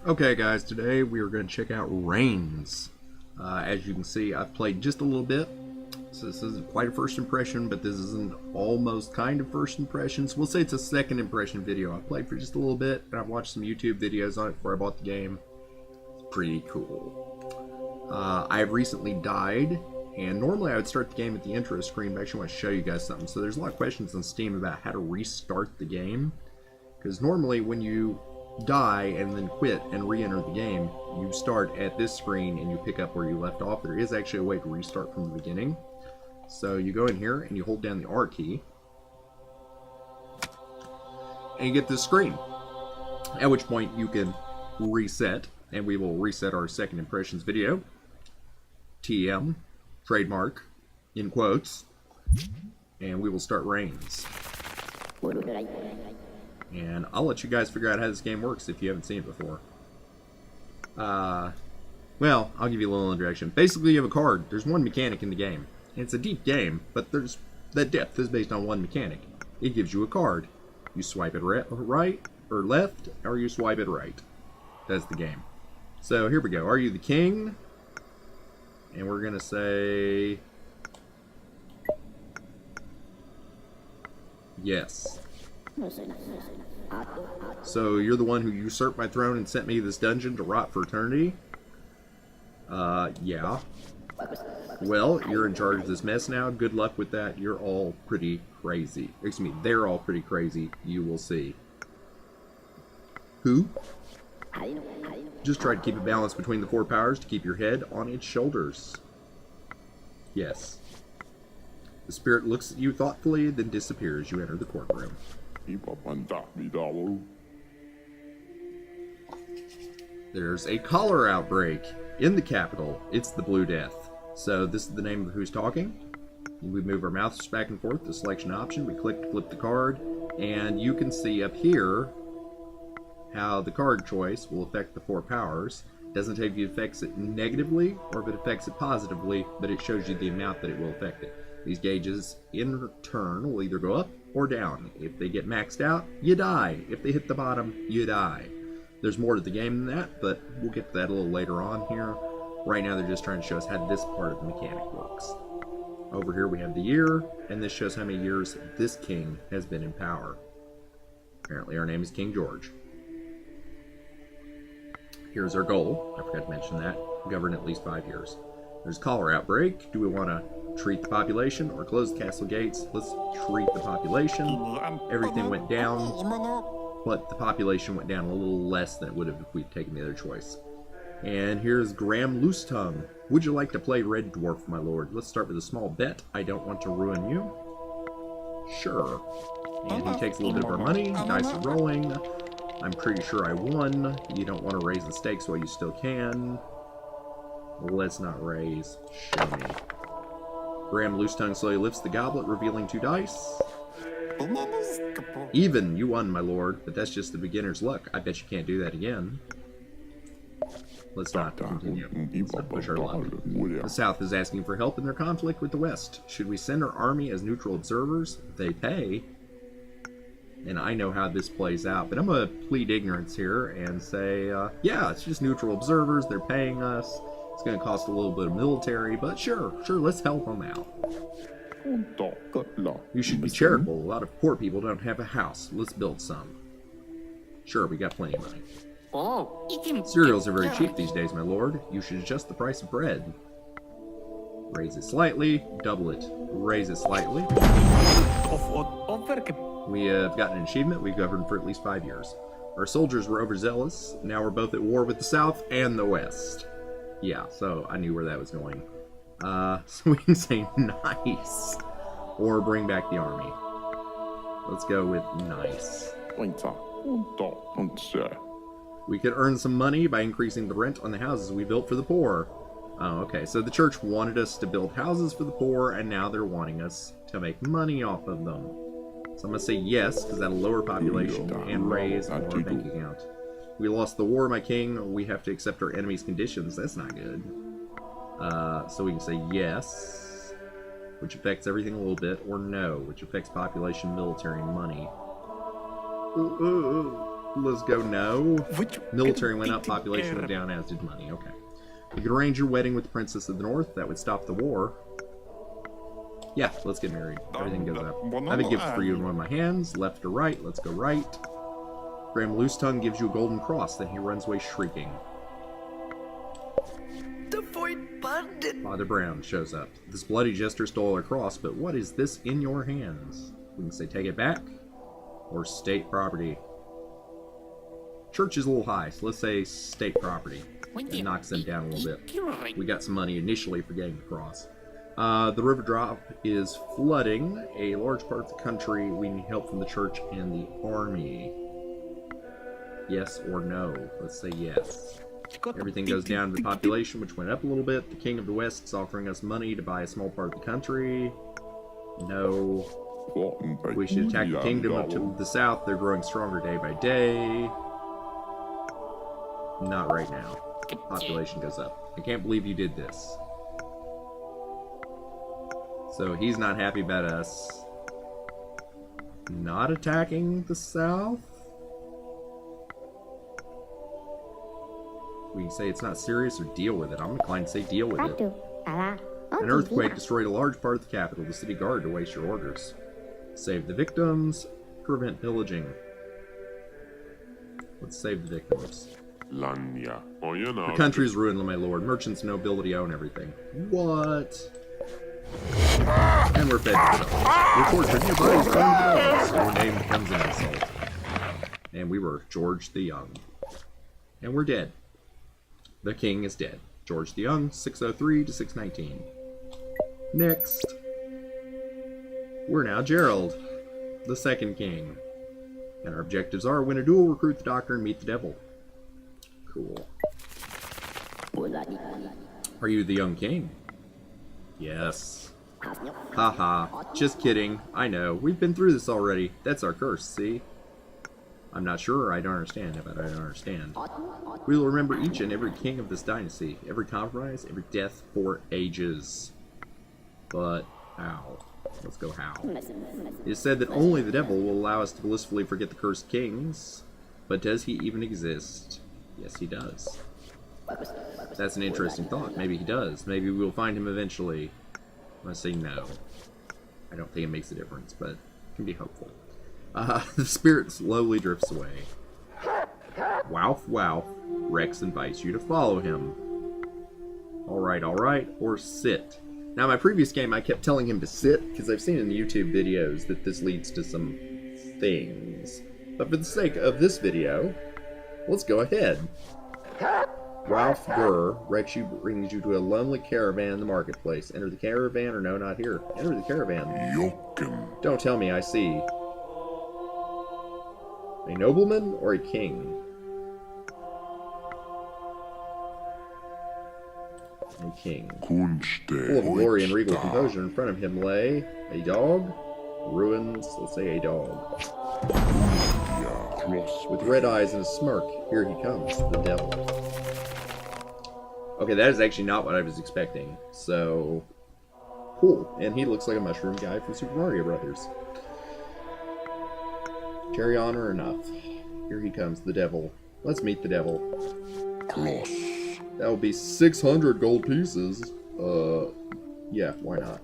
Okay guys, today we are going to check out Reigns. As you can see, I've played just a little bit, so this isn't quite a first impression, but this isn't almost kind of first impressions. We'll say it's a second impression video. I played for just a little bit, and I've watched some YouTube videos on it before I bought the game. It's pretty cool. I've recently died, and normally I would start the game at the intro screen, but I actually want to show you guys something. So there's a lot of questions on Steam about how to restart the game, because normally when you die and then quit and re-enter the game, you start at this screen and you pick up where you left off. There is actually a way to restart from the beginning. So you go in here and you hold down the R key and you get this screen, at which point you can reset, and we will reset our second impressions video. TM, trademark, in quotes, and we will start Reigns. And I'll let you guys figure out how this game works if you haven't seen it before. Well, I'll give you a little introduction. Basically, you have a card. There's one mechanic in the game. And it's a deep game, but that depth is based on one mechanic. It gives you a card. You swipe it right or left, or you swipe it right. That's the game. So here we go. Are you the king? And we're going to say yes. So you're the one who usurped my throne and sent me to this dungeon to rot for eternity? Yeah. Well, you're in charge of this mess now. Good luck with that. You're all pretty crazy. Excuse me, they're all pretty crazy. You will see. Who? Just try to keep a balance between the four powers to keep your head on its shoulders. Yes. The spirit looks at you thoughtfully, then disappears. You enter the courtroom. There's a cholera outbreak in the capital. It's the Blue Death. So this is the name of who's talking. We move our mouse back and forth, the selection option. We click to flip the card, and you can see up here how the card choice will affect the four powers. It doesn't tell you if it affects it negatively or if it affects it positively, but it shows you the amount that it will affect it. These gauges in turn will either go up or down. If they get maxed out, you die. If they hit the bottom, you die. There's more to the game than that, but we'll get to that a little later on here. Right now they're just trying to show us how this part of the mechanic works. Over here we have the year, and this shows how many years this king has been in power. Apparently our name is King George. Here's our goal. I forgot to mention that. Govern at least 5 years. There's a cholera outbreak. Do we want to treat the population or close the castle gates? Let's treat the population. Everything went down, but the population went down a little less than it would have if we'd taken the other choice. And here's Graham Loosetongue. Would you like to play Red Dwarf, my lord? Let's start with a small bet. I don't want to ruin you. Sure. And he takes a little bit of our money. Dice are rolling. I'm pretty sure I won. You don't want to raise the stakes while you still can. Let's not raise. Show me. Graham Loosetongue slowly lifts the goblet, revealing 2 dice. Even, you won, my lord, but that's just the beginner's luck. I bet you can't do that again. Let's not continue. Let's not push our luck. The South is asking for help in their conflict with the West. Should we send our army as neutral observers? They pay. And I know how this plays out, but I'm going to plead ignorance here and say, yeah, it's just neutral observers. They're paying us. It's going to cost a little bit of military, but sure, let's help them out. You should be charitable. A lot of poor people don't have a house. Let's build some. Sure, we got plenty of money. Cereals are very cheap these days, my lord. You should adjust the price of bread. Raise it slightly, double it. Raise it slightly. We have gotten an achievement. We've governed for at least 5 years. Our soldiers were overzealous. Now we're both at war with the South and the West. Yeah, so I knew where that was going. So we can say nice. Or bring back the army. Let's go with nice. We could earn some money by increasing the rent on the houses we built for the poor. Oh, okay. So the church wanted us to build houses for the poor, and now they're wanting us to make money off of them. So I'm going to say yes, because that'll lower population and raise our bank account. We lost the war, my king. We have to accept our enemy's conditions. That's not good. So we can say yes, which affects everything a little bit, or no, which affects population, military, and money. Ooh, ooh, ooh. Let's go no. Military went up, population went down, as did money. Okay. You could arrange your wedding with the Princess of the North. That would stop the war. Yeah, let's get married. Everything goes up. I have a gift for you in one of my hands. Left or right? Let's go right. Graham Loose Tongue gives you a golden cross. Then he runs away shrieking. Father Brown shows up. This bloody jester stole our cross, but what is this in your hands? We can say take it back, or state property. Church is a little high, so let's say state property. It knocks them down a little bit. We got some money initially for getting the cross. The river drop is flooding a large part of the country. We need help from the church and the army. Yes or no? Let's say yes. Everything goes down to the population, which went up a little bit. The King of the West is offering us money to buy a small part of the country. No. We should attack the kingdom up to the south. They're growing stronger day by day. Not right now. Population goes up. I can't believe you did this. So he's not happy about us not attacking the south. We can say it's not serious or deal with it. I'm inclined to say deal with it. An earthquake destroyed a large part of the capital. The city guard awaits your orders. Save the victims. Prevent pillaging. Let's save the victims. The country is ruined, my lord. Merchants and nobility own everything. What? And we're fed to the dogs. Report for nearby is burned to dogs. Your name becomes an insult. And we were George the Young. And we're dead. The king is dead. George the Young, 603 to 619. Next. We're now Gerald, the second king. And our objectives are win a duel, recruit the doctor, and meet the devil. Cool. Are you the young king? Yes. Haha, just kidding. I know. We've been through this already. That's our curse, see? I'm not sure. I don't understand, but I don't understand. We will remember each and every king of this dynasty. Every compromise, every death for ages. But how? Let's go how. It is said that only the devil will allow us to blissfully forget the cursed kings. But does he even exist? Yes, he does. That's an interesting thought. Maybe he does. Maybe we'll find him eventually. I'm going to say no. I don't think it makes a difference, but it can be hopeful. The spirit slowly drifts away. Wowf, wowf. Rex invites you to follow him. Alright, or sit. Now, in my previous game, I kept telling him to sit, because I've seen in the YouTube videos that this leads to some things. But for the sake of this video, let's go ahead. Ralph Gurr, Rex brings you to a lonely caravan in the marketplace. Enter the caravan, or no, not here. Enter the caravan. Yoken. Don't tell me I see. A nobleman or a king? A king. Full of glory and regal composure. In front of him lay a dog. Ruins, let's say a dog. With red eyes and a smirk. Here he comes, the devil. Okay, that is actually not what I was expecting. So, cool. And he looks like a mushroom guy from Super Mario Brothers. Carry on or enough. Here he comes, the devil. Let's meet the devil. That will be 600 gold pieces. Yeah, why not?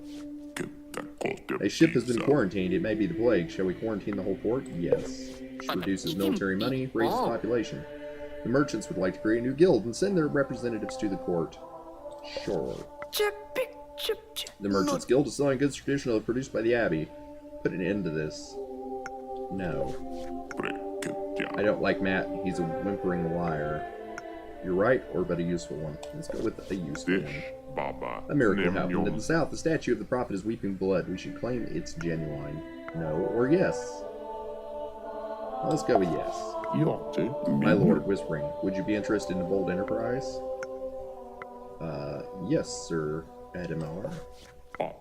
A ship has been quarantined. It may be the plague. Shall we quarantine the whole port? Yes. Which reduces military money, raises population. The merchants would like to create a new guild and send their representatives to the court. Sure. The Merchants Guild is selling goods traditionally produced by the Abbey. Put an end to this. No. I don't like Matt. He's a whimpering liar. You're right, or but a useful one. Let's go with a useful one. A miracle happened. In the south, the statue of the prophet is weeping blood. We should claim it's genuine. No or yes? Let's go with yes. My lord, whispering. Would you be interested in a bold enterprise? Yes, sir, Adamar.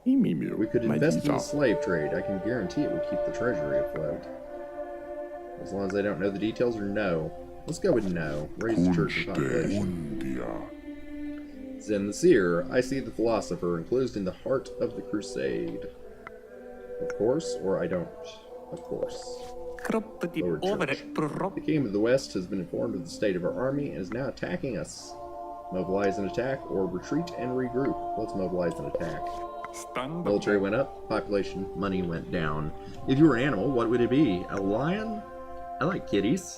We could invest in the slave trade. I can guarantee it will keep the treasury afloat. As long as I don't know the details, or no. Let's go with no. Raise the church and population. Zen the seer. I see the philosopher enclosed in the heart of the crusade. Of course, or I don't. Of course. Lord Church. The King of the West has been informed of the state of our army and is now attacking us. Mobilize and attack, or retreat and regroup. Let's mobilize and attack. Military went up, population, money went down. If you were an animal, what would it be? A lion? I like kitties.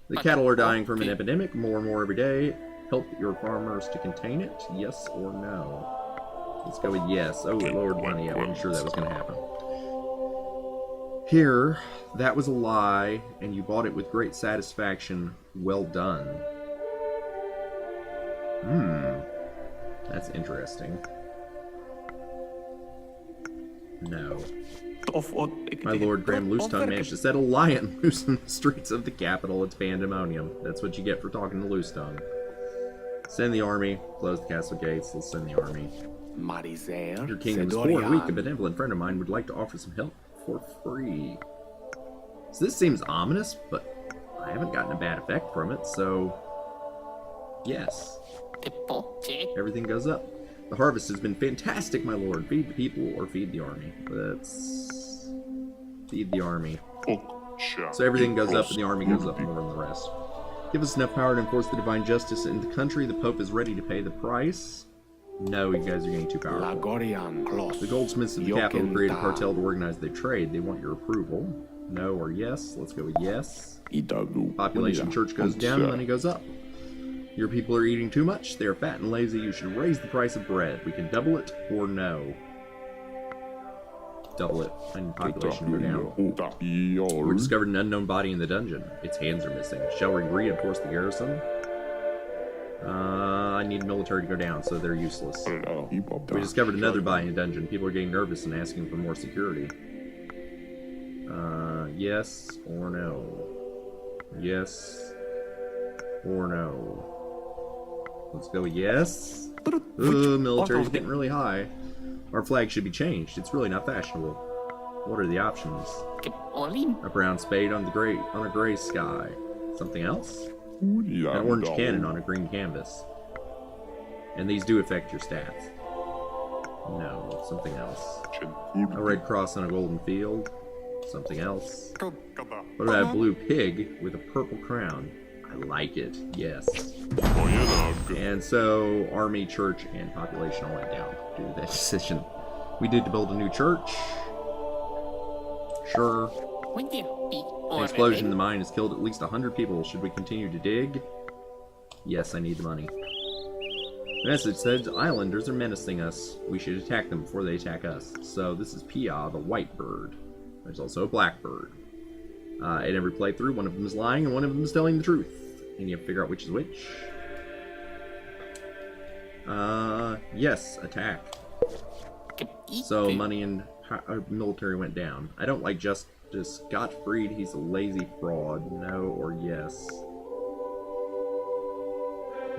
The cattle are dying from an epidemic, more and more every day. Help your farmers to contain it, yes or no? Let's go with yes. Oh, it lowered money. I wasn't sure that was going to happen. Here, that was a lie, and you bought it with great satisfaction. Well done. That's interesting. No. My Lord Graham Loosetongue managed to set a lion loose in the streets of the capital. It's pandemonium. That's what you get for talking to Loosetongue. Send the army. Close the castle gates. Let's send the army. Your kingdom's poor and weak. A benevolent friend of mine would like to offer some help for free. So this seems ominous, but I haven't gotten a bad effect from it, so yes. Everything goes up. The harvest has been fantastic, my lord. Feed the people or feed the army. Let's feed the army. So everything goes up and the army goes up more than the rest. Give us enough power to enforce the divine justice in the country. The Pope is ready to pay the price. No, you guys are getting too powerful. The goldsmiths of the capital created a cartel to organize their trade. They want your approval. No or yes. Let's go with yes. Population church goes down, money goes up. Your people are eating too much. They are fat and lazy. You should raise the price of bread. We can double it or no. Double it. And population go down. We discovered an unknown body in the dungeon. Its hands are missing. Shall we reinforce the garrison? I need military to go down, so they're useless. We discovered another body in the dungeon. People are getting nervous and asking for more security. Yes or no? Yes or no? Let's go yes. Military's getting really high. Our flag should be changed. It's really not fashionable. What are the options? A brown spade on a gray sky. Something else? An orange cannon on a green canvas. And these do affect your stats. No, something else. A red cross on a golden field. Something else. What about a blue pig with a purple crown? I like it. Yes. And so, army, church, and population all went down due to that decision. We did to build a new church. Sure. An explosion in the mine has killed at least 100 people. Should we continue to dig? Yes, I need the money. The message says islanders are menacing us. We should attack them before they attack us. So this is Pia, the white bird. There's also a black bird. In every playthrough, one of them is lying and one of them is telling the truth. And you have to figure out which is which. Yes, attack. So money and military went down. I don't like Justice Gottfried. He's a lazy fraud. No or yes?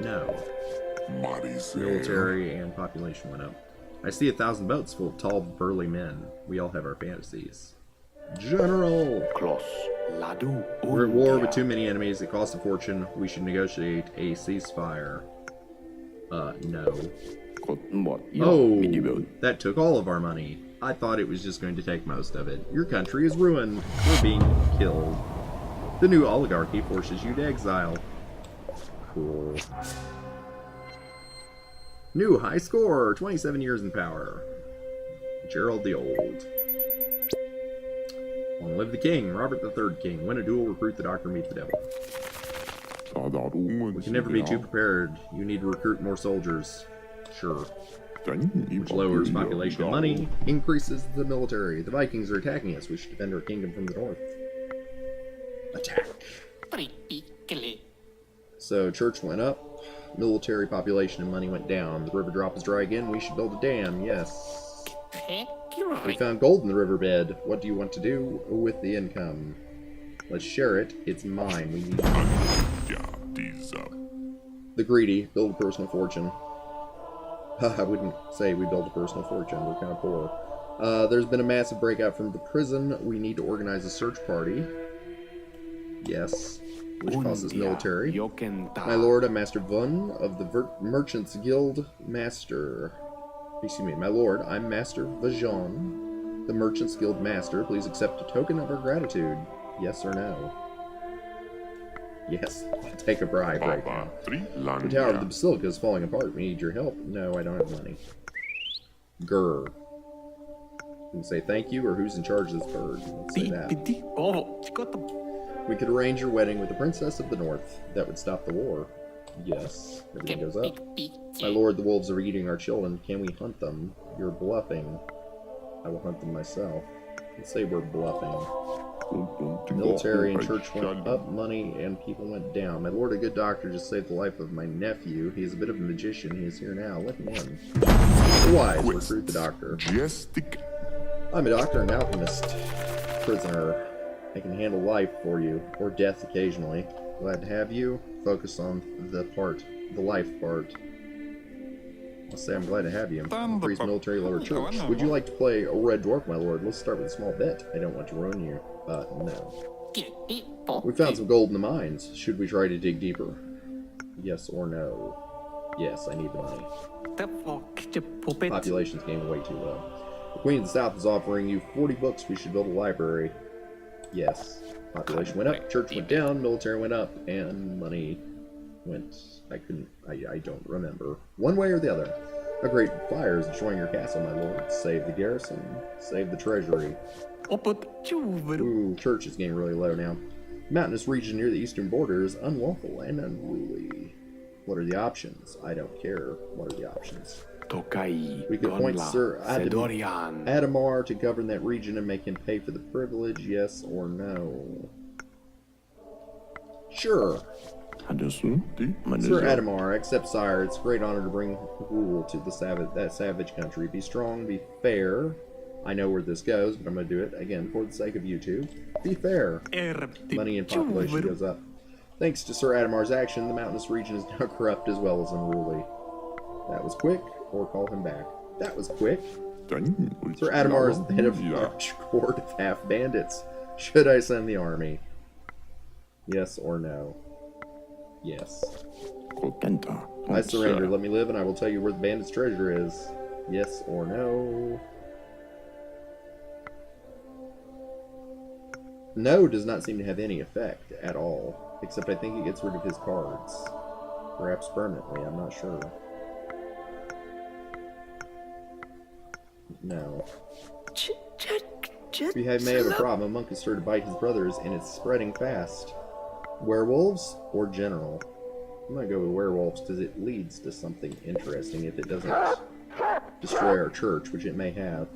No. Military and population went up. I see 1,000 boats full of tall, burly men. We all have our fantasies. General! We're at war with too many enemies. It costs a fortune. We should negotiate a ceasefire. No. Oh, that took all of our money. I thought it was just going to take most of it. Your country is ruined. We're being killed. The new oligarchy forces you to exile. Cool. New high score, 27 years in power. Gerald the Old. Long live the king, Robert the Third King. Win a duel, recruit the doctor, meet the devil. We can never be too prepared. You need to recruit more soldiers. Sure. Which lowers population and money, increases the military. The Vikings are attacking us. We should defend our kingdom from the north. Attack. So church went up. Military, population, and money went down. The river drop is dry again. We should build a dam. Yes. We found gold in the riverbed. What do you want to do with the income? Let's share it. It's mine. We need the greedy. Build a personal fortune. I wouldn't say we build a personal fortune. We're kind of poor. There's been a massive breakout from the prison. We need to organize a search party. Yes. Which costs military. My lord, I'm Master Vun of the Merchants Guild Master. Excuse me, my lord, I'm Master Vajon, the Merchants Guild Master. Please accept a token of our gratitude. Yes or no? Yes. I'll take a bribe right now. The tower of the Basilica is falling apart. We need your help. No, I don't have money. Grr. You can say thank you, or who's in charge of this bird. Let's say that. We could arrange your wedding with the Princess of the North. That would stop the war. Yes. Everything goes up. My lord, the wolves are eating our children. Can we hunt them? You're bluffing. I will hunt them myself. Let's say we're bluffing. Military and church went up, money and people went down. My lord, a good doctor, just saved the life of my nephew. He is a bit of a magician. He is here now. Let him in. Wise, recruit the doctor. I'm a doctor, an alchemist. Prisoner. I can handle life for you, or death occasionally. Glad to have you. Focus on the life part. I'll say I'm glad to have you. Increase military, lower church. Would you like to play a red dwarf, my lord? Let's start with a small bet. I don't want to ruin you. No. We found some gold in the mines. Should we try to dig deeper? Yes or no? Yes, I need the money. Population's getting way too low. The Queen of the South is offering you 40 books. We should build a library. Yes. Population went up, church went down, military went up, and money went... I don't remember. One way or the other. A great fire is destroying your castle, my lord. Save the garrison. Save the treasury. Ooh, church is getting really low now. Mountainous region near the eastern border is unlawful and unruly. What are the options? I don't care. What are the options? We could appoint Sir Adamar to govern that region and make him pay for the privilege, yes or no? Sure. Sir Adamar, accept, sire. It's a great honor to bring rule to that savage country. Be strong, be fair. I know where this goes, but I'm going to do it again for the sake of you two. Be fair. Money and population goes up. Thanks to Sir Adamar's action, the mountainous region is now corrupt as well as unruly. That was quick, or call him back. That was quick. Sir Adamar is the head of a large horde of half bandits. Should I send the army? Yes or no? Yes. I surrender. Let me live and I will tell you where the bandit's treasure is. Yes or no? No does not seem to have any effect at all. Except I think it gets rid of his cards. Perhaps permanently, I'm not sure. No. We may have a problem. A monk is started to bite his brothers and it's spreading fast. Werewolves or general? I'm gonna go with werewolves because it leads to something interesting if it doesn't destroy our church, which it may have.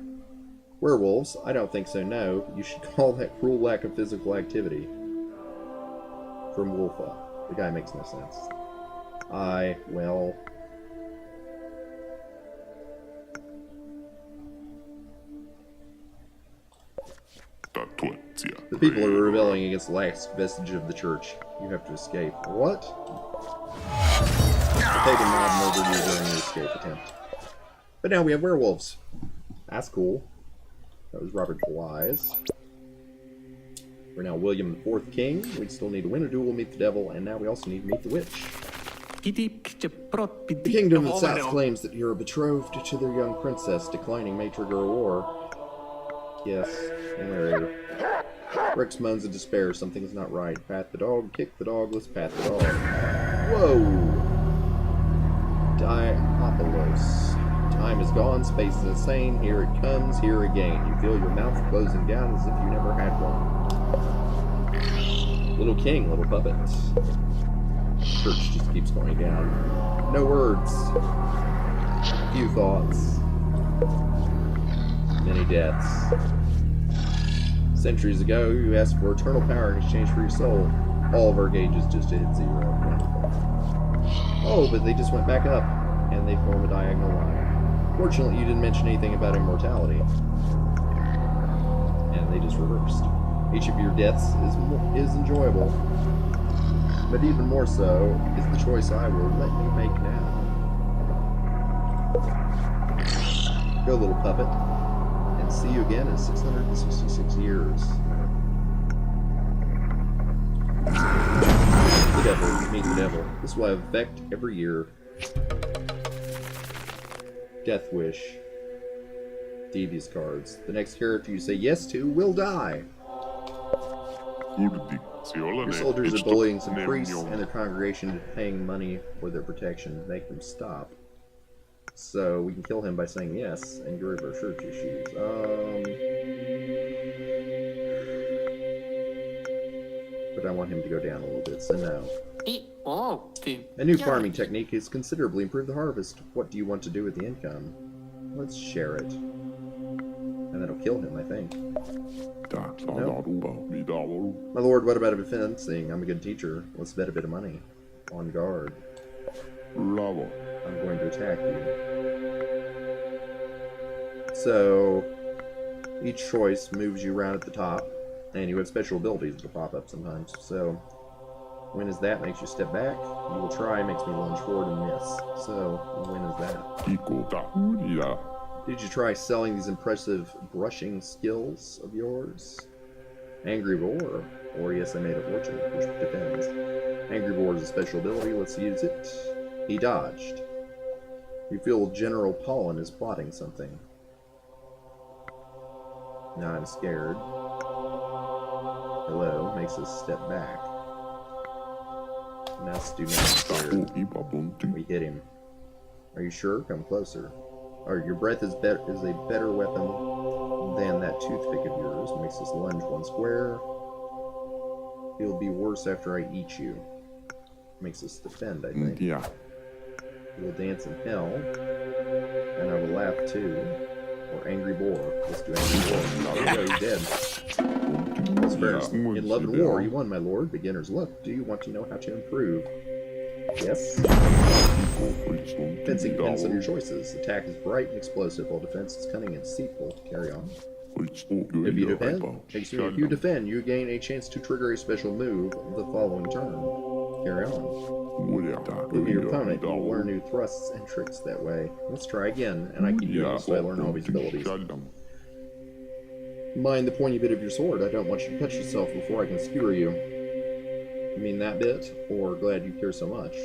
Werewolves? I don't think so, no. You should call that cruel lack of physical activity. From Wolfa. The guy makes no sense. Well... The people are rebelling against the last vestige of the church. You have to escape. What? The pagan mob murdered you during the escape attempt. But now we have werewolves. That's cool. That was Robert the Wise. We're now William IV King. We still need to win a duel, meet the devil, and now we also need to meet the witch. The kingdom of the south claims that you're betrothed to their young princess. Declining may trigger a war. Yes, we'll marry her. Rex moans in despair. Something's not right. Pat the dog, kick the dog, let's pat the dog. Whoa! Diapolos. Time is gone, space is insane. Here it comes, here again. You feel your mouth closing down as if you never had one. Little king, little puppet. Church just keeps going down. No words. Few thoughts. Many deaths. Centuries ago, you asked for eternal power in exchange for your soul. All of our gauges just hit 0. Wonderful. Oh, but they just went back up, and they form a diagonal line. Fortunately, you didn't mention anything about immortality. And they just reversed. Each of your deaths is enjoyable. But even more so is the choice I will let you make now. Go, little puppet. And see you again in 666 years. The devil, meet the devil. This will have effect every year. Death wish. devious cards. The next character you say yes to will die. Your soldiers are bullying some priests and their congregation into paying money for their protection. Make them stop. So we can kill him by saying yes, and you reverse shirt issues. But I want him to go down a little bit, so no. A new farming technique has considerably improved the harvest. What do you want to do with the income? Let's share it. And that'll kill him, I think. No. My lord, what about a fencing? I'm a good teacher. Let's bet a bit of money. On guard. I'm going to attack you. So, each choice moves you around at the top, and you have special abilities that pop up sometimes. So, when is that? Makes you step back. You will try, makes me lunge forward and miss. So, when is that? Did you try selling these impressive brushing skills of yours? Angry Boar, or yes, I made a fortune, which depends. Angry Boar is a special ability, let's use it. He dodged. You feel General Pollen is plotting something. Now I'm scared. Hello, makes us step back. Now Stu not scared. We hit him. Are you sure? Come closer. Or your breath is a better weapon than that toothpick of yours. Makes us lunge one square. It'll be worse after I eat you. Makes us defend, I think. Yeah. We'll dance in hell. And I will laugh too. Or Angry Boar. Let's do Angry Boar. Oh, he's dead. What's first? In Love and War, you won, my lord. Beginner's luck. Do you want to know how to improve? Yes. Fencing depends on your choices. Attack is bright and explosive, while defense is cunning and deceitful. Carry on. If you defend, you gain a chance to trigger a special move the following turn. Carry on. With your opponent, you will learn new thrusts and tricks that way. Let's try again, and I keep doing this so I learn all these abilities. Mind the pointy bit of your sword. I don't want you to cut yourself before I can skewer you. You mean that bit? Or glad you care so much?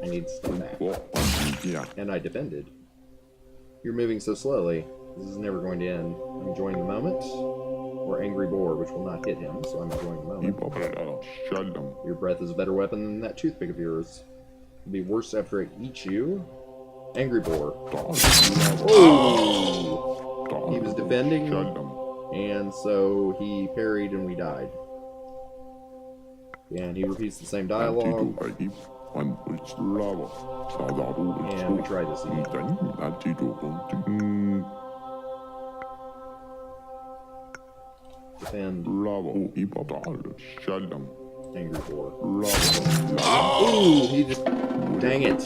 I need to step back. And I defended. You're moving so slowly. This is never going to end. I'm enjoying the moment. Or Angry Boar, which will not hit him, so I'm enjoying the moment. Your breath is a better weapon than that toothpick of yours. It'll be worse after I eat you. Angry Boar. Oh! He was defending, and so he parried and we died. And he repeats the same dialogue. And we try this again. Defend. Angry Boar. Ooh, he just... Dang it.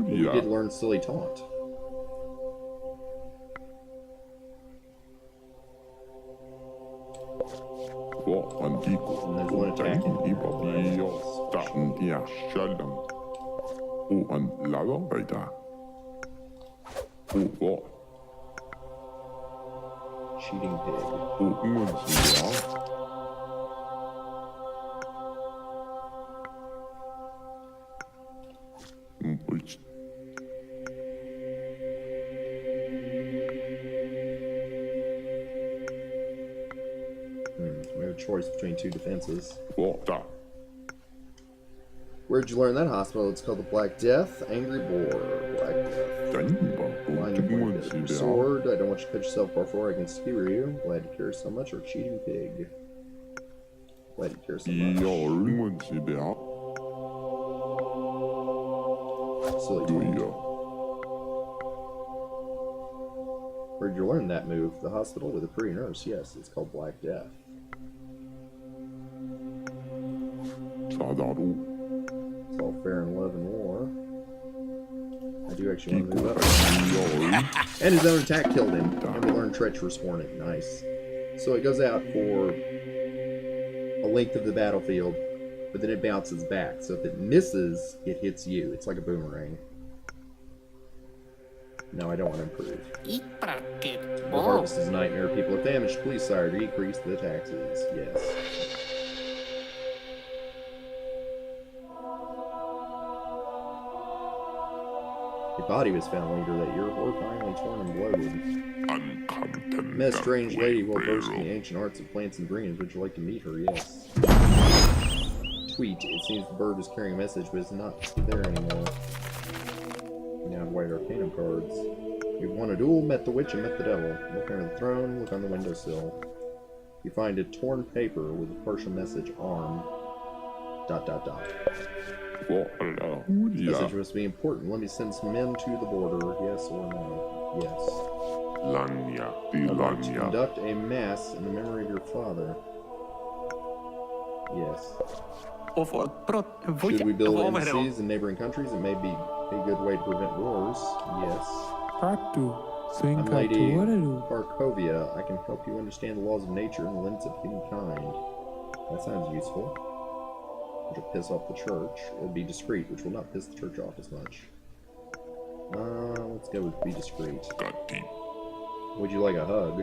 He did learn silly taunt. And there's one attacking. Cheating pig. We have a choice between two defenses. Where'd you learn that hospital? It's called the Black Death. Angry Boar. Black Death. Find the point of your sword. I don't want you to cut yourself before I can skewer you. Glad you care so much. Or cheating pig. Glad you care so much. Silly pig. Where'd you learn that move? The hospital with a pretty nurse. Yes, it's called Black Death. It's all fair in love and war. I do actually want to move up. And his own attack killed him. And we learned Treacherous Hornet. Nice. So it goes out for a length of the battlefield, but then it bounces back. So if it misses, it hits you. It's like a boomerang. No, I don't want to improve. The harvest is a nightmare. People are famished. Please, sire, decrease the taxes. Yes. A body was found later that year, horrifyingly torn and bloated. Miss Strange Lady, well versed in the ancient arts of plants and greens. Would you like to meet her? Yes. Tweet. It seems the bird is carrying a message, but it's not there anymore. We now have White Arcanum cards. We've won a duel, met the witch, and met the devil. Look under the throne, look on the windowsill. You find a torn paper with a partial message on... ... Message must be important. Let me send some men to the border. Yes or no? Yes. I'd like to conduct a mass in the memory of your father. Yes. Should we build embassies in neighboring countries? It may be a good way to prevent wars. Yes. I'm Lady Barkovia. I can help you understand the laws of nature and the limits of humankind. That sounds useful. Which will piss off the church, or be discreet, which will not piss the church off as much. Let's go with be discreet. Would you like a hug?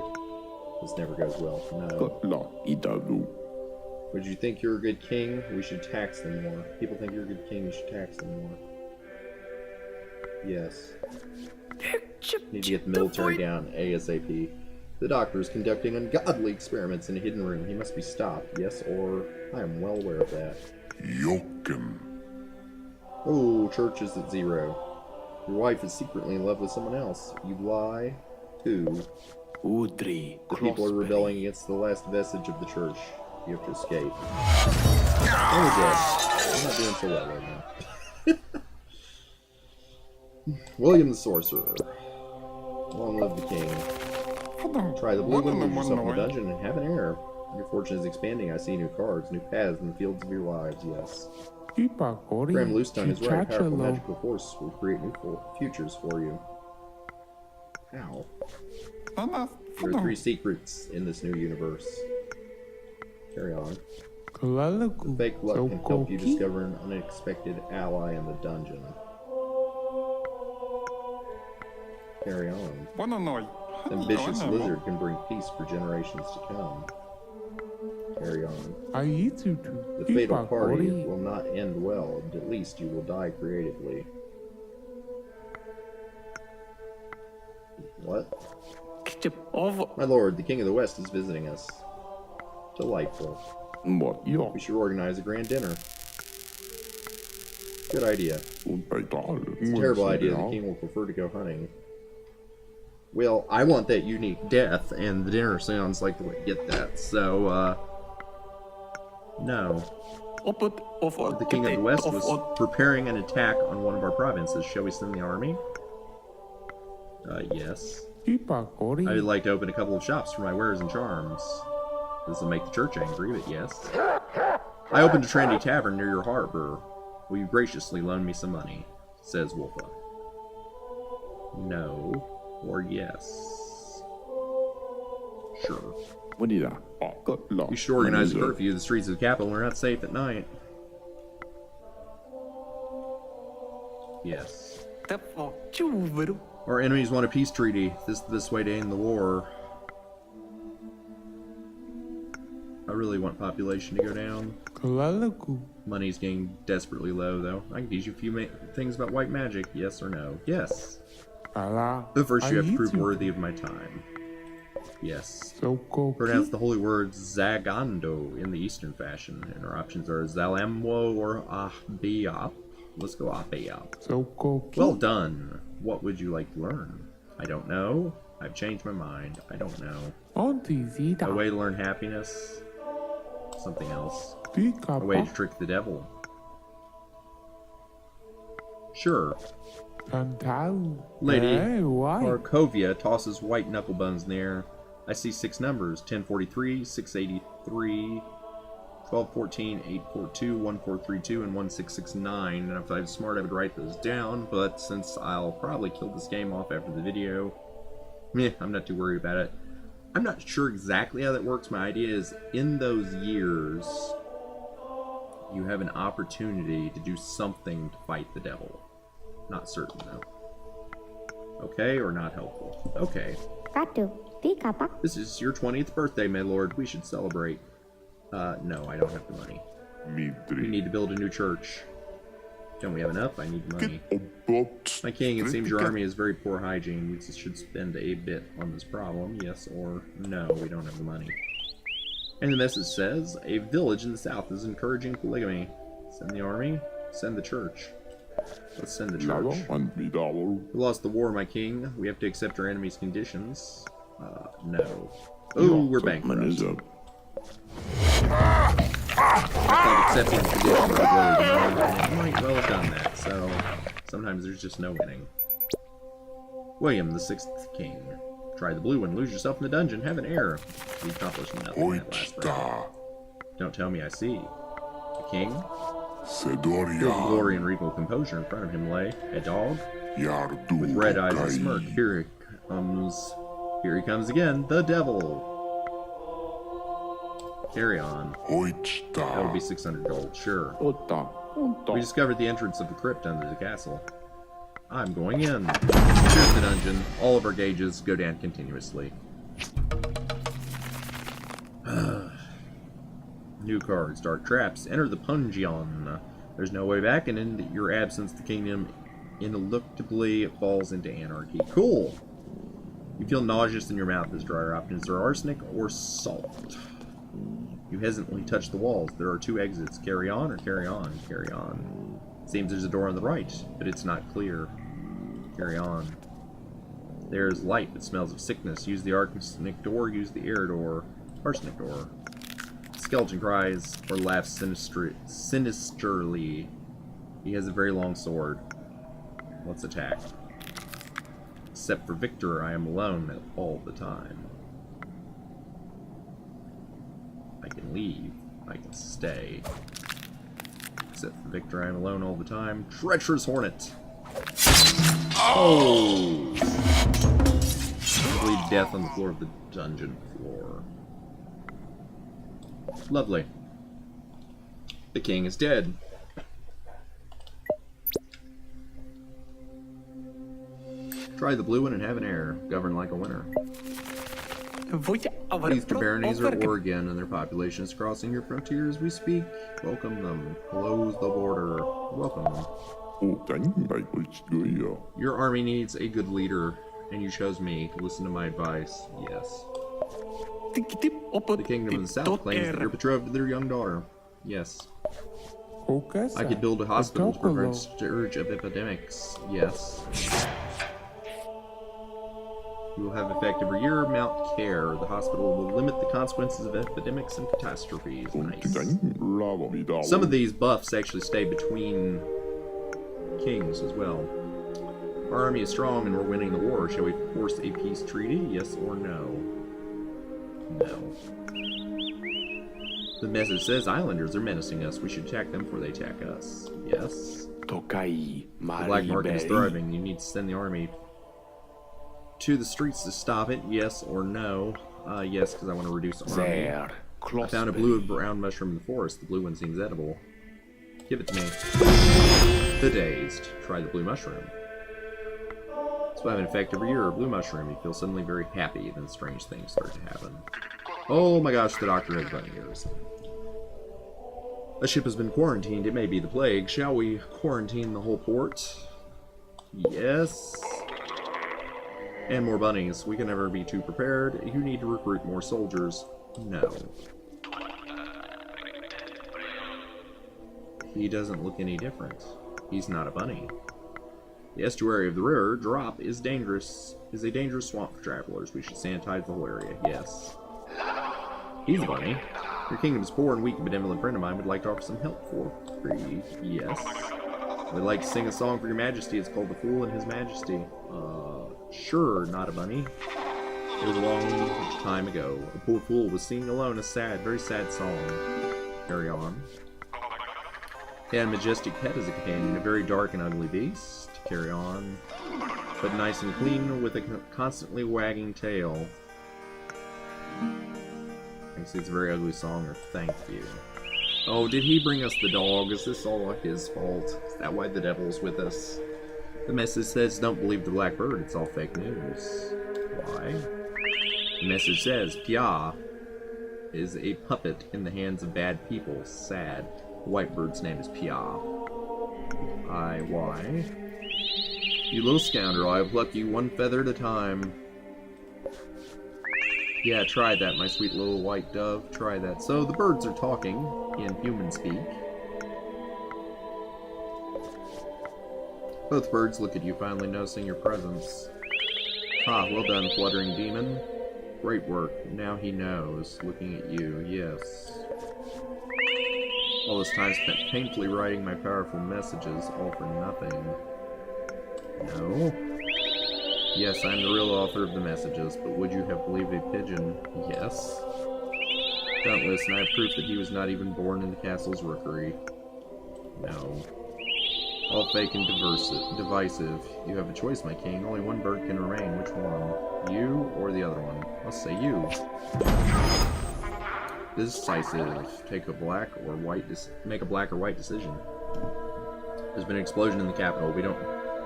This never goes well. No. Would you think you're a good king? We should tax them more. People think you're a good king, we should tax them more. Yes. Need to get the military down ASAP. The doctor is conducting ungodly experiments in a hidden room. He must be stopped. Yes, or I am well aware of that. Oh, church is at 0. Your wife is secretly in love with someone else. You lie. Who? The people are rebelling against the last vestige of the church. You have to escape. Oh, dead. I'm not doing so well right now. William the Sorcerer. Long live the king. Try the blue one, lose yourself in the dungeon, and have an heir. Your fortune is expanding. I see new cards, new paths in the fields of your lives, yes. Graham Luston is right. A powerful magical force will create new futures for you. How? There are 3 secrets in this new universe. Carry on. The fake luck can help you discover an unexpected ally in the dungeon. Carry on. The ambitious lizard can bring peace for generations to come. Carry on. The fatal party will not end well, and at least you will die creatively. What? My lord, the King of the West is visiting us. Delightful. We should organize a grand dinner. Good idea. It's a terrible idea. The king will prefer to go hunting. Well, I want that unique death, and the dinner sounds like the way to get that, so, no. The King of the West was preparing an attack on one of our provinces. Shall we send the army? Yes. I would like to open a couple of shops for my wares and charms. This will make the church angry, but yes. I opened a trendy tavern near your harbor. Will you graciously loan me some money? Says Wolfa. No. Or yes. Sure. You should organize a curfew. The streets of the capital are not safe at night. Yes. Our enemies want a peace treaty. This way to end the war. I really want population to go down. Money's getting desperately low, though. I can teach you a few things about white magic. Yes or no? Yes. But first you have to prove worthy of my time. Yes. Pronounce the holy word Zagando in the Eastern fashion, and our options are Zalamwo or Ahbiap. Let's go Ahbiap. Well done. What would you like to learn? I don't know. I've changed my mind. I don't know. A way to learn happiness. Something else. A way to trick the devil. Sure. Lady Barkovia tosses white knuckle buns in the air. I see 6 numbers: 1043, 683, 1214, 842, 1432, and 1669. And if I was smart, I would write those down, but since I'll probably kill this game off after the video, I'm not too worried about it. I'm not sure exactly how that works. My idea is, in those years, you have an opportunity to do something to fight the devil. Not certain, though. Okay, or not helpful? Okay. This is your 20th birthday, my lord. We should celebrate. No, I don't have the money. We need to build a new church. Don't we have enough? I need money. About My king, it seems your army has very poor hygiene. We should spend a bit on this problem. Yes or no, we don't have the money. And the message says, a village in the south is encouraging polygamy. Send the army, send the church. Let's send the church. We lost the war, my king. We have to accept our enemy's conditions. No. Oh, we're bankrupt. I thought accepting the conditions would lower the number, and it might well have done that, so sometimes there's just no winning. William, the 6th king. Try the blue one, lose yourself in the dungeon, have an error. We accomplished nothing that last round. Don't tell me I see. The king? Feel the glory and regal composure in front of him lay. A dog? With red eyes and smirk. Here he comes again, the devil. Carry on. That would be 600 gold, sure. We discovered the entrance of the crypt under the castle. I'm going in. Here's the dungeon. All of our gauges go down continuously. New cards, dark traps. Enter the Pungeon. There's no way back, and in your absence, the kingdom ineluctably falls into anarchy. Cool! You feel nauseous in your mouth as drier options. Is there arsenic or salt? You hesitantly touch the walls. There are 2 exits. Carry on or carry on? Carry on. Seems there's a door on the right, but it's not clear. Carry on. There's light, but smells of sickness. Use the arsenic door, use the air door. Arsenic door. Skeleton cries or laughs sinisterly. He has a very long sword. Let's attack. Except for Victor, I am alone all the time. I can leave. I can stay. Except for Victor, I am alone all the time. Treacherous Hornet! Oh! I bleed death on the floor of the dungeon floor. Lovely. The king is dead. Try the blue one and have an heir. Govern like a winner. These baronies are Oregon, and their population is crossing your frontier as we speak. Welcome them. Close the border. Welcome them. Your army needs a good leader, and you chose me. Listen to my advice. Yes. The kingdom of the south claims that you're betrothed to their young daughter. Yes. I could build a hospital to prevent scourge of epidemics. Yes. You will have effect every year. Mount Care. The hospital will limit the consequences of epidemics and catastrophes. Nice. Some of these buffs actually stay between kings as well. Our army is strong and we're winning the war. Shall we force a peace treaty? Yes or no? No. The message says islanders are menacing us. We should attack them before they attack us. Yes. The black market is thriving. You need to send the army to the streets to stop it. Yes or no? Yes, because I want to reduce army. I found a blue and brown mushroom in the forest. The blue one seems edible. Give it to me. The dazed. Try the blue mushroom. This will have an effect every year. A blue mushroom. You feel suddenly very happy. Then strange things start to happen. Oh my gosh, the doctor has bunny ears. A ship has been quarantined. It may be the plague. Shall we quarantine the whole port? Yes. And more bunnies. We can never be too prepared. You need to recruit more soldiers. No. He doesn't look any different. He's not a bunny. The estuary of the river drop is dangerous. Is a dangerous swamp for travelers. We should sanitize the whole area. Yes. He's a bunny. Your kingdom is poor and weak. A benevolent friend of mine would like to offer some help for free. Yes. We'd like to sing a song for your majesty. It's called The Fool and His Majesty. Sure, not a bunny. It was a long time ago. A poor fool was singing alone a sad, very sad song. Carry on. He had a majestic pet as a companion, a very dark and ugly beast. Carry on. But nice and clean with a constantly wagging tail. I see it's a very ugly song, or thank you. Oh, did he bring us the dog? Is this all his fault? Is that why the devil's with us? The message says, don't believe the black bird, it's all fake news. Why? The message says, Pia is a puppet in the hands of bad people. Sad. The white bird's name is Pia. Why? You little scoundrel, I will pluck you one feather at a time. Yeah, try that, my sweet little white dove. Try that. So the birds are talking in human speak. Both birds look at you, finally noticing your presence. Ah, well done, fluttering demon. Great work. Now he knows. Looking at you, yes. All this time spent painfully writing my powerful messages, all for nothing. No? Yes, I'm the real author of the messages, but would you have believed a pigeon? Yes. Don't listen, I have proof that he was not even born in the castle's rookery. No. All fake and divisive. You have a choice, my king. Only one bird can remain. Which one? You or the other one? I'll say you. Decisive. Make a black or white decision. There's been an explosion in the capital. We don't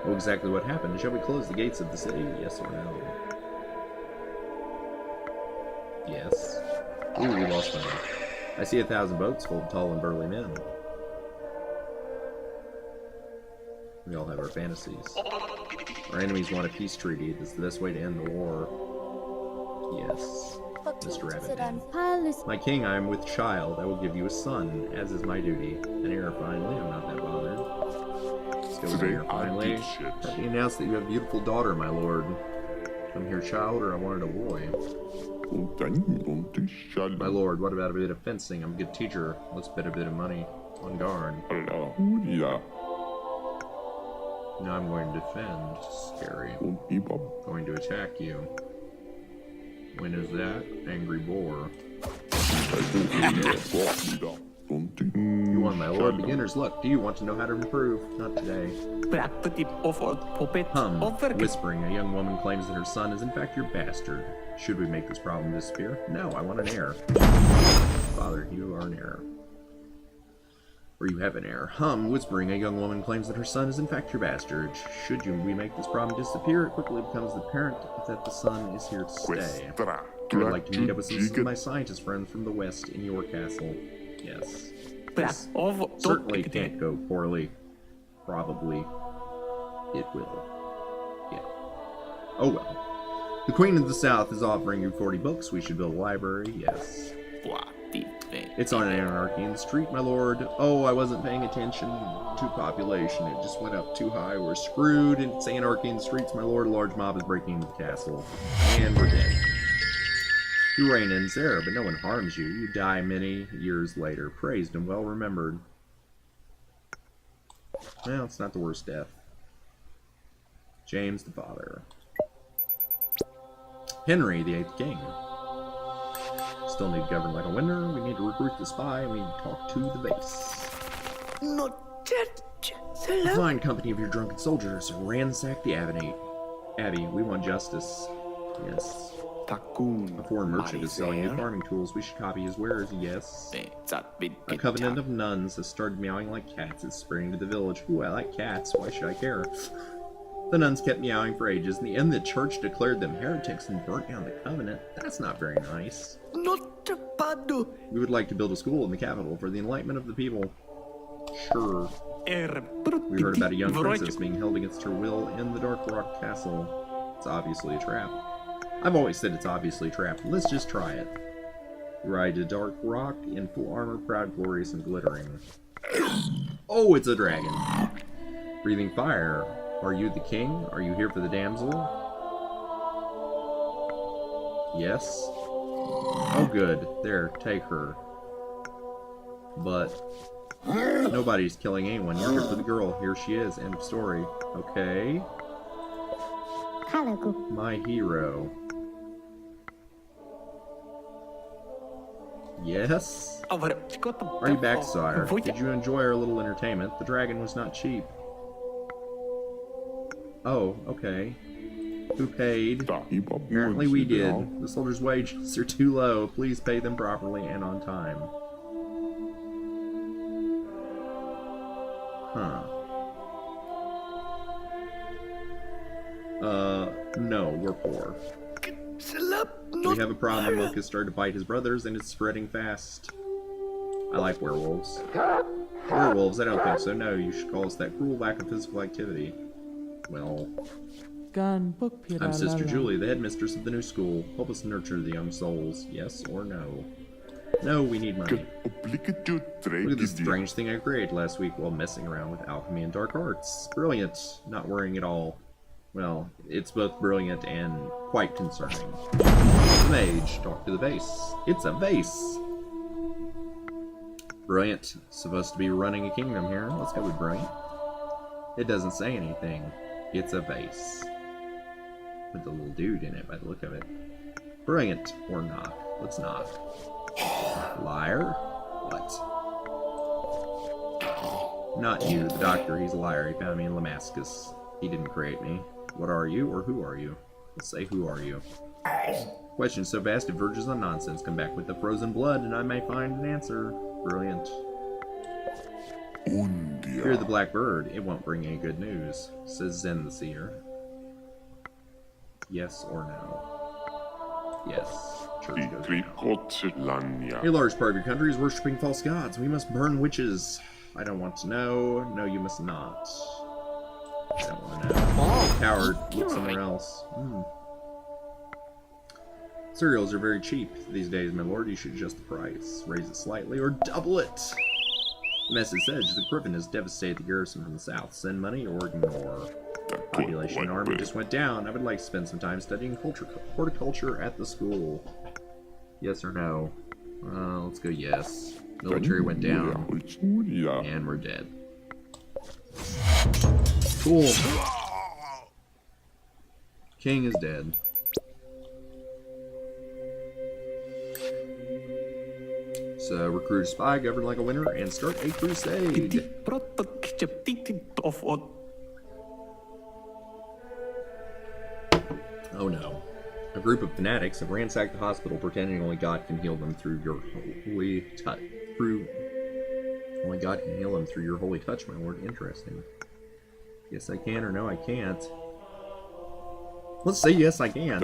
know exactly what happened. Shall we close the gates of the city? Yes or no? Yes. Ooh, we lost money. I see 1,000 boats full of tall and burly men. We all have our fantasies. Our enemies want a peace treaty. This is the best way to end the war. Yes. Mr. Rabbit. My king, I am with child. I will give you a son, as is my duty. An heir, finally. I'm not that bothered. Still an heir, finally. Let me announce that you have a beautiful daughter, my lord. Come here, child, or I wanted a boy. My lord, what about a bit of fencing? I'm a good teacher. Let's bet a bit of money. On guard. Now I'm going to defend. Scary. Going to attack you. When is that? Angry boar. You won, my lord. Beginner's luck. Do you want to know how to improve? Not today. Whispering. A young woman claims that her son is in fact your bastard. Should we make this problem disappear? No, I want an heir. Father, you are an heir. Or you have an heir. Whispering, a young woman claims that her son is in fact your bastard. Should we make this problem disappear, it quickly becomes apparent that the son is here to stay. I would like to meet up with some of my scientist friends from the west in your castle. Yes. This certainly can't go poorly. Probably. It will. Yeah. Oh well. The Queen of the South is offering you 40 books. We should build a library. Yes. It's on anarchy in the street, my lord. Oh, I wasn't paying attention to population. It just went up too high. We're screwed. It's anarchy in the streets, my lord. A large mob is breaking into the castle. And we're dead. Your reign ends there, but no one harms you. You die many years later, praised and well remembered. Well, it's not the worst death. James the father. Henry the 8th king. Still need to govern like a winner. We need to recruit the spy, and we need to talk to the base. A fine company of your drunken soldiers ransack the abbey. We want justice. Yes. A foreign merchant is selling new farming tools. We should copy his wares. Yes. A covenant of nuns has started meowing like cats. It's spreading to the village. Ooh, I like cats. Why should I care? The nuns kept meowing for ages. In the end, the church declared them heretics and burnt down the covenant. That's not very nice. We would like to build a school in the capital for the enlightenment of the people. Sure. We heard about a young princess being held against her will in the Dark Rock Castle. It's obviously a trap. I've always said it's obviously a trap. Let's just try it. You ride to Dark Rock in full armor, proud, glorious, and glittering. Oh, it's a dragon. Breathing fire. Are you the king? Are you here for the damsel? Yes. Oh, good. There, take her. But nobody's killing anyone. You're here for the girl. Here she is. End of story. Okay. My hero. Yes? Are you back, sire? Did you enjoy our little entertainment? The dragon was not cheap. Oh, okay. Who paid? Apparently we did. The soldiers' wages are too low. Please pay them properly and on time. Huh. No, we're poor. We have a problem. Locust started to bite his brothers, and it's spreading fast. I like werewolves. Werewolves? I don't think so. No, you should call us that cruel lack of physical activity. Well, I'm Sister Julie, the headmistress of the new school. Help us nurture the young souls. Yes or no? No, we need money. Look at this strange thing I created last week while messing around with alchemy and dark arts. Brilliant. Not worrying at all. Well, it's both brilliant and quite concerning. The mage, talk to the vase. It's a vase! Brilliant. Supposed to be running a kingdom here. Let's go with brilliant. It doesn't say anything. It's a vase. With a little dude in it by the look of it. Brilliant or not. Let's not. Liar? What? Not you, the doctor. He's a liar. He found me in Damascus. He didn't create me. What are you, or who are you? Let's say, who are you? Question so vast it verges on nonsense. Come back with the frozen blood, and I may find an answer. Brilliant. Fear the black bird. It won't bring any good news, says Zen the seer. Yes or no? Yes. Church goes down. A large part of your country is worshipping false gods. We must burn witches. I don't want to know. No, you must not. I don't want to know. Coward, look somewhere else. Cereals are very cheap these days, my lord. You should adjust the price. Raise it slightly or double it. The message says the Griffin has devastated the garrison from the south. Send money or ignore. Population army just went down. I would like to spend some time studying horticulture at the school. Yes or no? Let's go yes. Military went down. And we're dead. Cool. King is dead. So recruit a spy, govern like a winner, and start a crusade. Oh no. A group of fanatics have ransacked the hospital pretending only God can heal them through your holy touch. Only God can heal them through your holy touch, my lord. Interesting. Yes I can or no I can't. Let's say yes I can.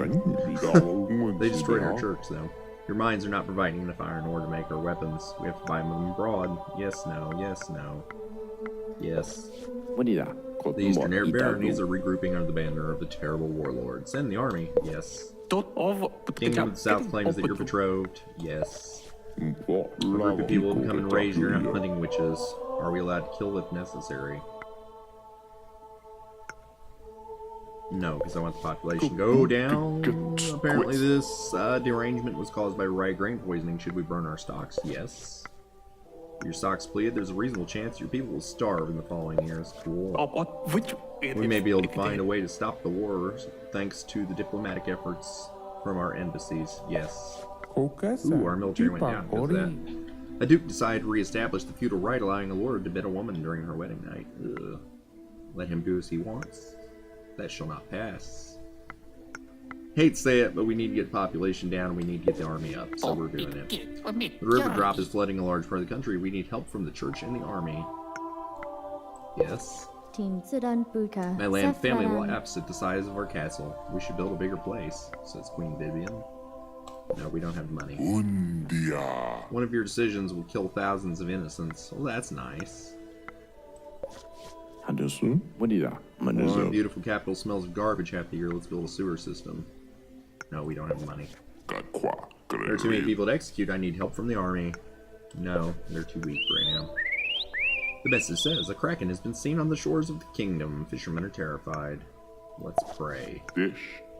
They destroyed our church though. Your mines are not providing enough iron ore to make our weapons. We have to buy them abroad. Yes, no, yes, no. Yes. The Eastern Air Baronies are regrouping under the banner of the terrible warlord. Send the army. Yes. Kingdom of the South claims that you're betrothed. Yes. A group of people have come and raise you're not hunting witches. Are we allowed to kill if necessary? No, because I want the population to go down. Apparently this derangement was caused by riot grain poisoning. Should we burn our stocks? Yes. Your stocks plead. There's a reasonable chance your people will starve in the following years. Cool. We may be able to find a way to stop the wars thanks to the diplomatic efforts from our embassies. Yes. Ooh, our military went down because of that. A duke decided to re-establish the feudal right, allowing a lord to bid a woman during her wedding night. Ugh. Let him do as he wants. That shall not pass. Hate to say it, but we need to get population down and we need to get the army up, so we're doing it. The river drop is flooding a large part of the country. We need help from the church and the army. Yes. My land family laughs at the size of our castle. We should build a bigger place, says Queen Vivian. No, we don't have money. One of your decisions will kill thousands of innocents. Well, that's nice. One beautiful capital smells of garbage half the year. Let's build a sewer system. No, we don't have money. There are too many people to execute. I need help from the army. No, they're too weak right now. The message says a kraken has been seen on the shores of the kingdom. Fishermen are terrified. Let's pray.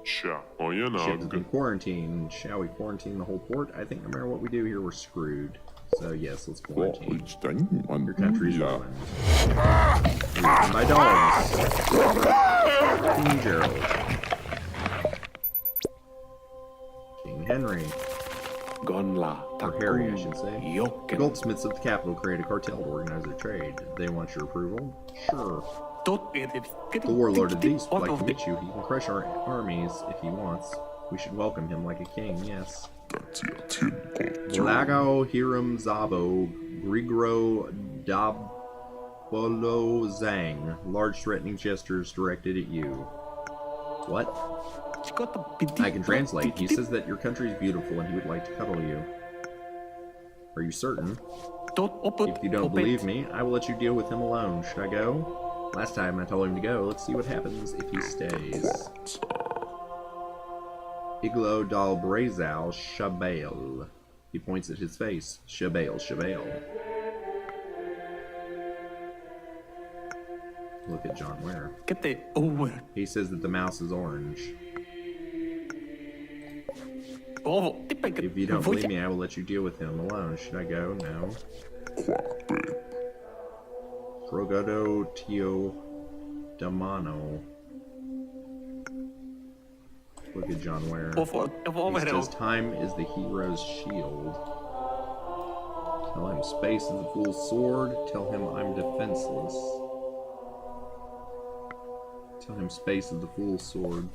Ship has been quarantined. Shall we quarantine the whole port? I think no matter what we do here, we're screwed. So yes, let's quarantine. Your country's ruined. My dogs. King Gerald. King Henry. Or Harry, I should say. The goldsmiths of the capital create a cartel to organize their trade. They want your approval? Sure. The warlord of the east would like to meet you. He can crush our armies if he wants. We should welcome him like a king, yes. Lago Hiram Zabo Grigro Dabolo Zang. Large threatening gestures directed at you. What? I can translate. He says that your country is beautiful and he would like to cuddle you. Are you certain? If you don't believe me, I will let you deal with him alone. Should I go? Last time I told him to go. Let's see what happens if he stays. Iglo dal Brazal Shabale. He points at his face. Shabale, Shabale. Look at John Ware. Get the over. He says that the mouse is orange. If you don't believe me, I will let you deal with him alone. Should I go? No. Frogado Tio Damano. Look at John Ware. He says time is the hero's shield. Tell him space is the fool's sword. Tell him I'm defenseless. Tell him space is the fool's sword.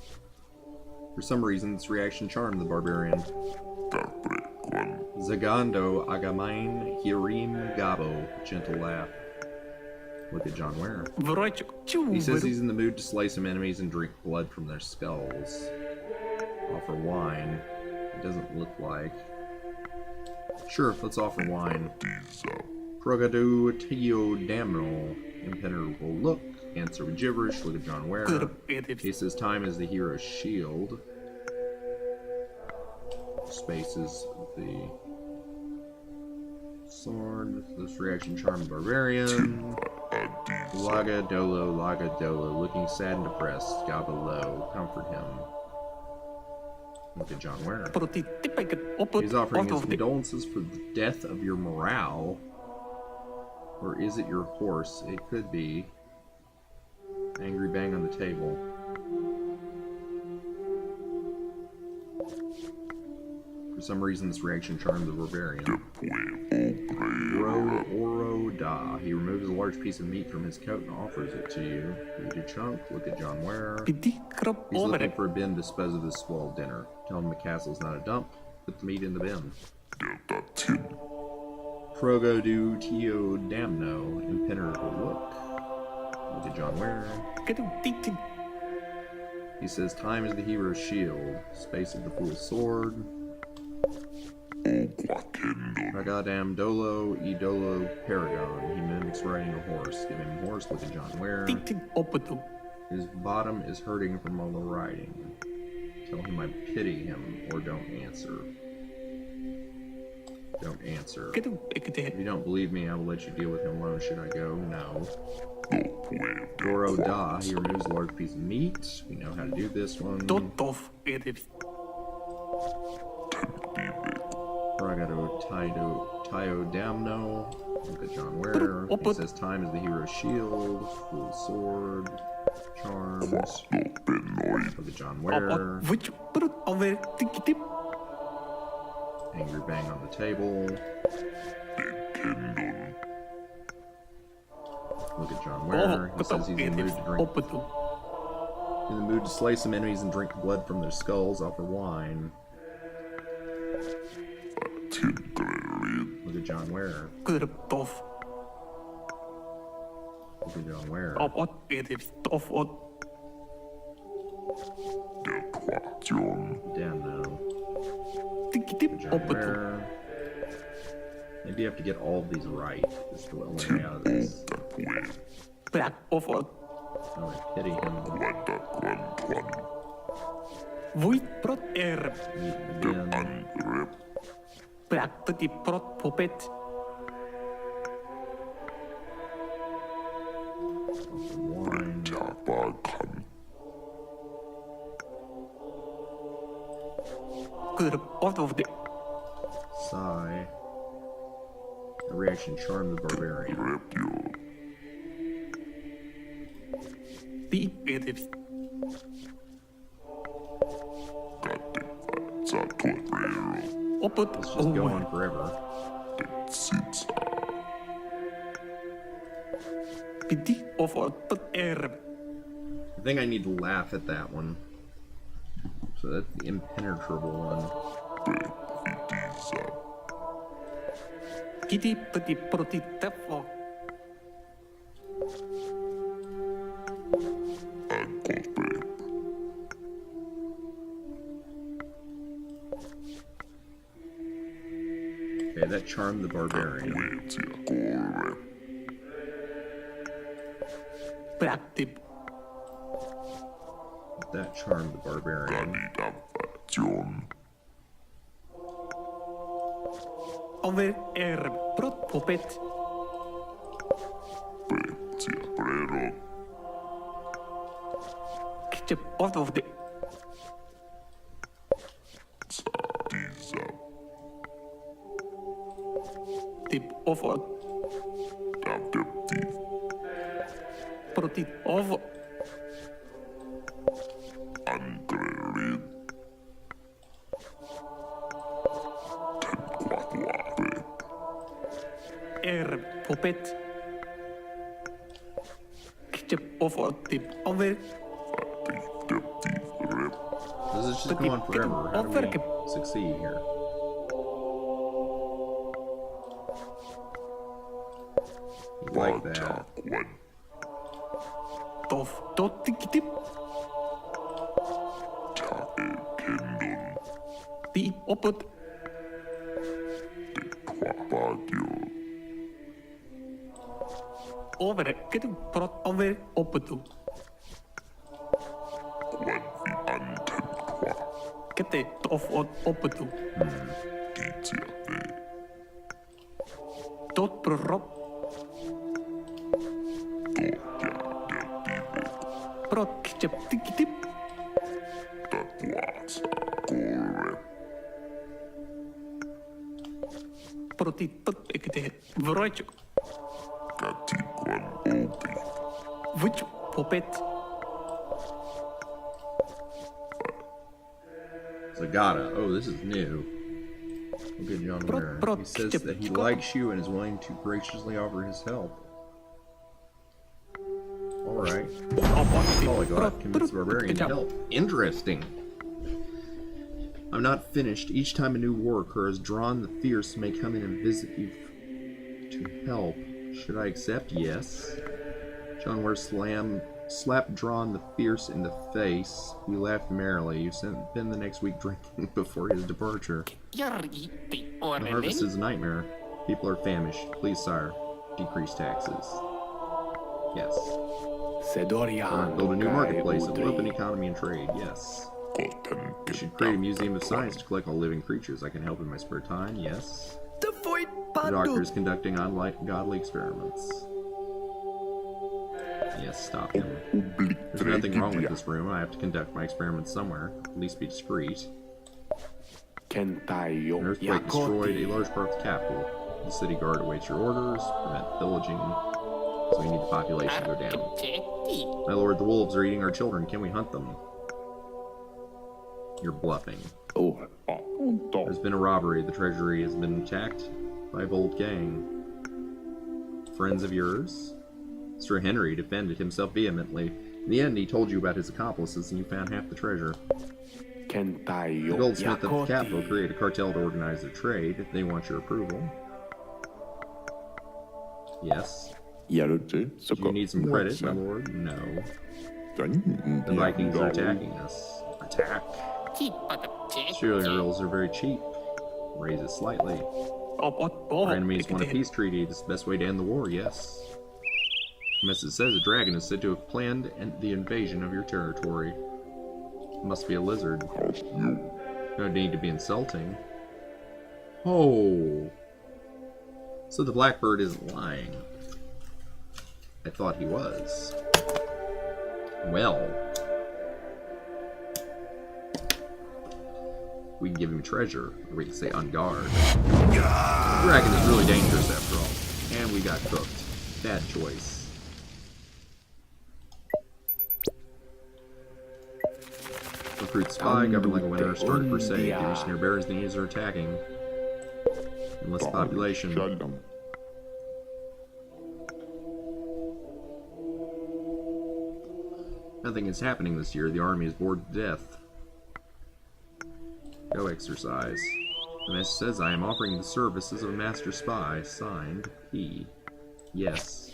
For some reason, this reaction charmed the barbarian. Zagando Agamain Hirim Gabo. Gentle laugh. Look at John Ware. He says he's in the mood to slay some enemies and drink blood from their skulls. Offer wine. It doesn't look like. Sure, let's offer wine. Progado Tio Damno. Impenetrable look. Answer with gibberish. Look at John Ware. He says time is the hero's shield. Spaces the sword. This reaction charmed barbarian. Laga Dolo, looking sad and depressed. Gabalo, comfort him. Look at John Ware. He's offering his condolences for the death of your morale. Or is it your horse? It could be. Angry bang on the table. For some reason, this reaction charmed the barbarian. Oro Da. He removes a large piece of meat from his coat and offers it to you. Eat a chunk. Look at John Ware. He's looking for a bin to dispose of this spoiled dinner. Tell him the castle's not a dump. Put the meat in the bin. Progo do Tio Damno. Impenetrable look. Look at John Ware. He says time is the hero's shield. Space is the fool's sword. Ragadam Dolo Idolo Paragon. He mimics riding a horse. Give him a horse. Look at John Ware. His bottom is hurting from all the riding. Tell him I pity him, or don't answer. Don't answer. If you don't believe me, I will let you deal with him alone. Should I go? No. Goro Da. He removes a large piece of meat. We know how to do this one. Ragado Taio Damno. Look at John Ware. He says time is the hero's shield. Full sword. Charms. Look at John Ware. Angry bang on the table. Look at John Ware. He says he's in the mood to drink. In the mood to slay some enemies and drink blood from their skulls. Offer wine. Look at John Ware. Look at John Ware. Damn no. John Ware. Maybe you have to get all of these right. Just to let me out of this. Oh, I pity him. Sigh. The reaction charmed the barbarian. Let's just go on forever. I think I need to laugh at that one. So that's the impenetrable one. Okay, That charmed the barbarian. Praktip. That charmed the barbarian. Over prot popet. Kitchep out of the tip over. Protit over. Popet. Kitchep over tip over. This is just going on forever. How do we succeed here? Like that. Tof tot tip. Ti opet. Over kit prot over opetu. Kete tof opetu. Tot prorop. Prot kitchep tip. Protit tot ekte vrochuk. Which popet? Zagata. Oh, this is new. Look at John Ware. He says that he likes you and is willing to graciously offer his help. Alright. Polyglot commits barbarian to help. Interesting. I'm not finished. Each time a new war occurs, Drawn the Fierce may come in and visit you to help. Should I accept? Yes. John Ware slapped Drawn the Fierce in the face. He laughed merrily. You spend the next week drinking before his departure. The harvest is a nightmare. People are famished. Please, sire, decrease taxes. Yes. Build a new marketplace that will open economy and trade. Yes. You should create a museum of science to collect all living creatures. I can help in my spare time. Yes. The doctor is conducting ungodly experiments. Yes, stop him. There's nothing wrong with this room. I have to conduct my experiments somewhere. At least be discreet. An earthquake destroyed a large part of the capital. The city guard awaits your orders. Prevent pillaging. So we need the population to go down. My lord, the wolves are eating our children. Can we hunt them? You're bluffing. There's been a robbery. The treasury has been attacked by a bold gang. Friends of yours? Sir Henry defended himself vehemently. In the end, he told you about his accomplices and you found half the treasure. The goldsmith of the capital created a cartel to organize their trade if they want your approval. Yes. Do you need some credit, my lord? No. The Vikings are attacking us. Attack. Surely earls are very cheap. Raise it slightly. Our enemies want a peace treaty. This is the best way to end the war, yes. The message says a dragon is said to have planned the invasion of your territory. It must be a lizard. No need to be insulting. Oh. So the blackbird isn't lying. I thought he was. Well. We can give him treasure, or we can say on guard. The dragon is really dangerous after all. And we got cooked. Bad choice. Recruit spy, govern like a winner, start a crusade. The missionary bears the needs are attacking. Enlist population. Nothing is happening this year. The army is bored to death. Go exercise. The message says I am offering the services of a master spy. Signed, P. Yes.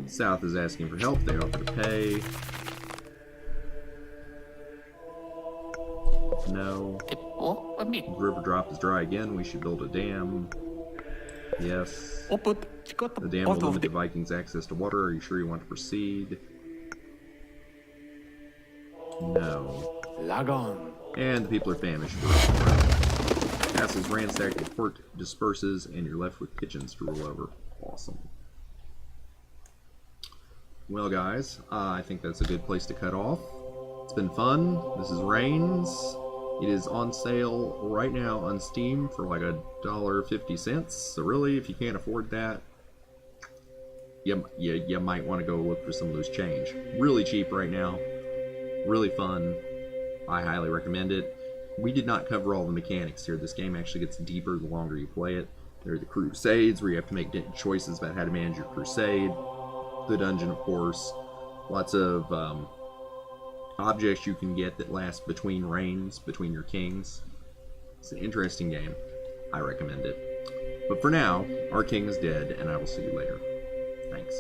South is asking for help. They offer to pay. No. Tipo, a me. The river drop is dry again. We should build a dam. Yes. Oput, chikot, The dam will out of limit the the. Vikings' access to water. Are you sure you want to proceed? No. Lagon. And the people are famished. Castle's ransacked, the fort disperses, and you're left with kitchens to rule over. Awesome. Well, guys, I think that's a good place to cut off. It's been fun. This is Reigns. It is on sale right now on Steam for like $1.50. So really, if you can't afford that, you might want to go look for some loose change. Really cheap right now. Really fun. I highly recommend it. We did not cover all the mechanics here. This game actually gets deeper the longer you play it. There are the crusades where you have to make choices about how to manage your crusade. The dungeon, of course. Lots of objects you can get that last between reigns, between your kings. It's an interesting game. I recommend it. But for now, our king is dead, and I will see you later. Thanks.